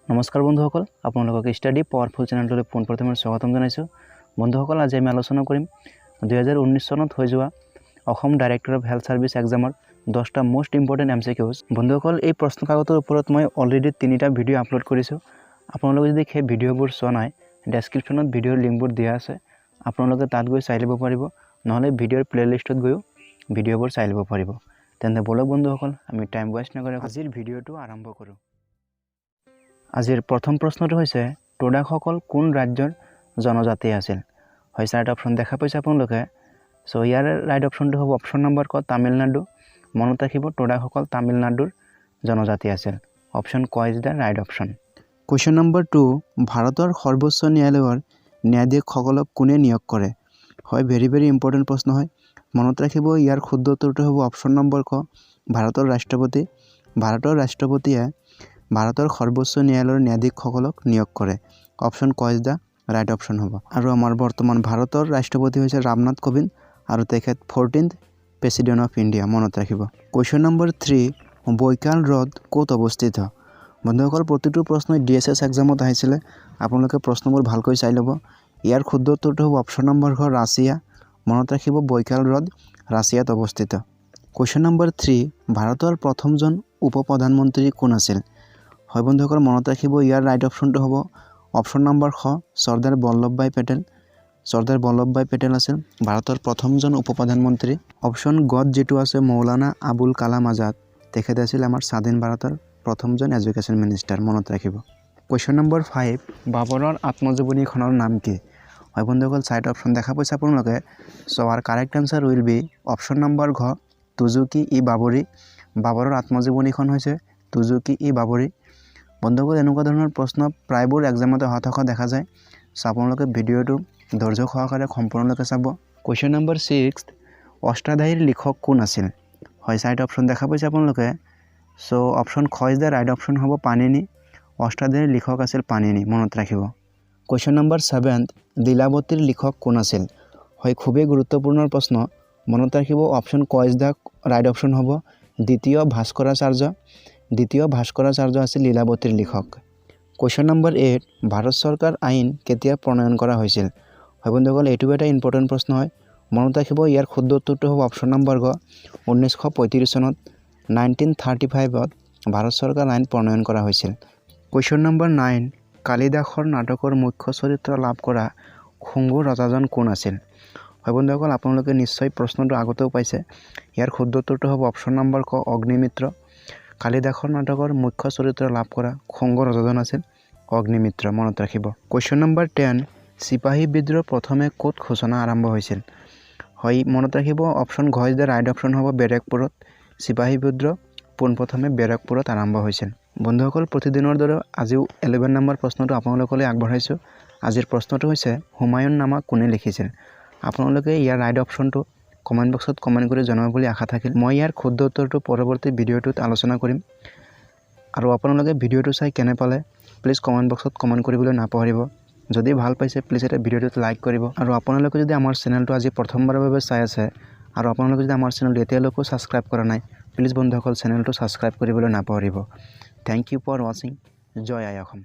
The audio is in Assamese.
নমস্কাৰ বন্ধুসকল, আপোনালোকক ষ্টাডি পাৱাৰফুল চেনেলটোলৈ পোনপ্ৰথমে স্বাগতম জনাইছোঁ। বন্ধুসকল, আজি আমি আলোচনা কৰিম 2019 চনত হৈ যোৱা Assam director of health service এক্সামৰ 10টা মোস্ট ইম্পৰ্টেণ্ট MCQs। বন্ধুসকল, এই প্ৰশ্ন কাকতৰ ওপৰত মই অলৰেডি 3টা ভিডিঅ' আপলোড কৰিছোঁ। আপোনালোকে যদি সেই ভিডিঅ'বোৰ চোৱা নাই, ডেছক্ৰিপশ্যনত ভিডিঅ'ৰ লিংকবোৰ দিয়া আছে, আপোনালোকে তাত গৈ চাই ল'ব পাৰিব, নহ'লে ভিডিঅ'ৰ প্লেলিষ্টত গৈও ভিডিঅ'বোৰ চাই ল'ব পাৰিব। তেন্তে বলক বন্ধুসকল, আমি টাইম ৱেষ্ট নকৰি আজিৰ ভিডিঅ'টো আৰম্ভ কৰোঁ। আজিৰ প্ৰথম প্ৰশ্নটো হৈছে, টোডাকসকল কোন ৰাজ্যৰ জনজাতি আছিল? হয়, 4টা অপশ্যন দেখা পাইছে আপোনালোকে। চ' ইয়াৰ ৰাইট অপশ্যনটো হ'ব অপশ্যন নম্বৰ ক তামিলনাডু। মনত ৰাখিব, টোডাকসকল তামিলনাডুৰ জনজাতি আছিল। অপশ্যন ক is the right option. Question number 2, ভাৰতৰ সৰ্বোচ্চ ন্যায়ালয়ৰ ন্যায়াধীশসকলক কোনে নিয়োগ কৰে? হয়, ভেৰি ইম্পৰ্টেণ্ট প্ৰশ্ন হয়। মনত ৰাখিব, ইয়াৰ শুদ্ধ উত্তৰটো হ'ব অপশ্যন নম্বৰ ক ভাৰতৰ ৰাষ্ট্ৰপতি। ভাৰতৰ ৰাষ্ট্ৰপতিয়ে ভাৰতৰ সৰ্বোচ্চ ন্যায়ালয়ৰ ন্যায়াধীশসকলক নিয়োগ কৰে। অপশ্যন ক ইজ দ্য ৰাইট অপশ্যন হ'ব। আৰু আমাৰ বৰ্তমান ভাৰতৰ ৰাষ্ট্ৰপতি হৈছে ৰামনাথ কোবিন্দ, আৰু তেখেত 14th প্ৰেছিডেণ্ট অফ ইণ্ডিয়া। মনত ৰাখিব। কুৱেশ্যন নম্বৰ 3, বৈকাল হ্ৰদ ক'ত অৱস্থিত? বন্ধুসকল, প্ৰতিটো প্ৰশ্নই DSS এক্সামত আহিছিলে। আপোনালোকে প্ৰশ্নবোৰ ভালকৈ চাই ল'ব। ইয়াৰ শুদ্ধ উত্তৰটো হ'ব অপশ্যন নম্বৰ খ ৰাছিয়া। মনত ৰাখিব, বৈকাল হ্ৰদ ৰাছিয়াত অৱস্থিত। কুৱেশ্যন নম্বৰ 3, ভাৰতৰ প্ৰথমজন উপ প্ৰধানমন্ত্ৰী কোন আছিল? হয় বন্ধুসকল, মনত ৰাখিব, ইয়াৰ ৰাইট অপশ্যনটো হ'ব অপশ্যন নম্বৰ খ চৰ্দাৰ বল্লভভাই পেটেল। চৰ্দাৰ বল্লভভাই পেটেল আছিল ভাৰতৰ প্ৰথমজন উপ প্ৰধানমন্ত্ৰী। অপশ্যন গত যিটো আছে মৌলানা আবুল কালাম আজাদ, তেখেত আছিল আমাৰ স্বাধীন ভাৰতৰ প্ৰথমজন এডুকেশ্যন মিনিষ্টাৰ। মনত ৰাখিব। কুৱেশ্যন নম্বৰ 5, বাবৰৰ আত্মজীৱনীখনৰ নাম কি? হয় বন্ধুসকল, 4টা অপশ্যন দেখা পাইছে আপোনালোকে। So' our correct answer will be option number ঘ তুজুকি-ই-বাবৰি। বাবৰৰ আত্মজীৱনীখন হৈছে তুজুকি-ই-বাবৰি। বন্ধুসকল, এনেকুৱা ধৰণৰ প্ৰশ্ন প্ৰায়বোৰ এক্সামতে অহা থকা দেখা যায়। চ' আপোনালোকে ভিডিঅ'টো ধৈৰ্য সহকাৰে সম্পূৰ্ণলৈকে চাব। কুৱেশ্যন নম্বৰ 6, অষ্টাধ্যায়ীৰ লিখক কোন আছিল? হয়, 4টা অপশ্যন দেখা পাইছে আপোনালোকে। চ' অপশ্যন খ ইজ দ্য ৰাইট অপশ্যন হ'ব পাণিনি। অষ্টাধ্যায়ীৰ লিখক আছিল পাণিনি। মনত ৰাখিব। কুৱেশ্যন নম্বৰ 7, লীলাৱতীৰ লিখক কোন আছিল? হয়, খুবেই গুৰুত্বপূৰ্ণ প্ৰশ্ন। মনত ৰাখিব, অপশ্যন ক ইজ দ্য ৰাইট অপশ্যন হ'ব দ্বিতীয় ভাস্কৰাচাৰ্য। দ্বিতীয় ভাস্কৰাচাৰ্য আছিল লীলাৱতীৰ লিখক। কুৱেশ্যন নম্বৰ 8, ভাৰত চৰকাৰ আইন কেতিয়া প্ৰণয়ন কৰা হৈছিল? হয় বন্ধুসকল, এইটো এটা ইম্পৰ্টেণ্ট প্ৰশ্ন হয়। মনত ৰাখিব, ইয়াৰ শুদ্ধ উত্তৰটো হ'ব অপশ্যন নম্বৰ গ 1935 চনত 1935ত ভাৰত চৰকাৰ আইন প্ৰণয়ন কৰা হৈছিল। কুৱেশ্যন নম্বৰ 9, কালিদাসৰ নাটকৰ মুখ্য চৰিত্ৰ লাভ কৰা শুংগৰ ৰজাজন কোন আছিল? হয় বন্ধুসকল, আপোনালোকে নিশ্চয় প্ৰশ্নটো আগতেও পাইছে। ইয়াৰ শুদ্ধ উত্তৰটো হ'ব অপশ্যন নম্বৰ ক অগ্নিমিত্ৰ। কালিদাসৰ নাটকৰ মুখ্য চৰিত্ৰ লাভ কৰা শুংগ ৰজাজন আছিল অগ্নিমিত্ৰ। মনত ৰাখিব। কুৱেশ্যন নম্বৰ 10, চিপাহী বিদ্ৰোহ প্ৰথমে ক'ত সূচনা আৰম্ভ হৈছিল? হয়, মনত ৰাখিব, অপশ্যন ঘ ইজ দ্য ৰাইট অপশ্যন হ'ব বেৰেকপুৰত। চিপাহী বিদ্ৰোহ পোনপ্ৰথমে বেৰেকপুৰত আৰম্ভ হৈছিল। বন্ধুসকল, প্ৰতিদিনৰ দৰে আজিও 11 নম্বৰ প্ৰশ্নটো আপোনালোকলৈ আগবঢ়াইছোঁ। আজিৰ প্ৰশ্নটো হৈছে, হুমায়ুন নামা কোনে লিখিছিল? আপোনালোকে ইয়াৰ ৰাইট অপশ্যনটো কমেণ্ট বক্সত কমেণ্ট কৰি জনাব বুলি আশা থাকিল। মই ইয়াৰ শুদ্ধ উত্তৰটো পৰৱৰ্তী ভিডিঅ'টোত আলোচনা কৰিম। আৰু আপোনালোকে ভিডিঅ'টো চাই কেনে পালে প্লিজ কমেণ্ট বক্সত কমেণ্ট কৰিবলৈ নাপাহৰিব। যদি ভাল পাইছে প্লিজ এটা ভিডিঅ'টোত লাইক কৰিব। আৰু আপোনালোকে যদি আমাৰ চেনেলটো আজি প্ৰথমবাৰৰ বাবে চাই আছে, আৰু আপোনালোকে যদি আমাৰ চেনেলটো এতিয়ালৈকেও ছাবস্ক্ৰাইব কৰা নাই, প্লিজ বন্ধুসকল চেনেলটো ছাবস্ক্ৰাইব কৰিবলৈ নাপাহৰিব। থেংক ইউ ফৰ ৱাচিং। জয় আই অসম।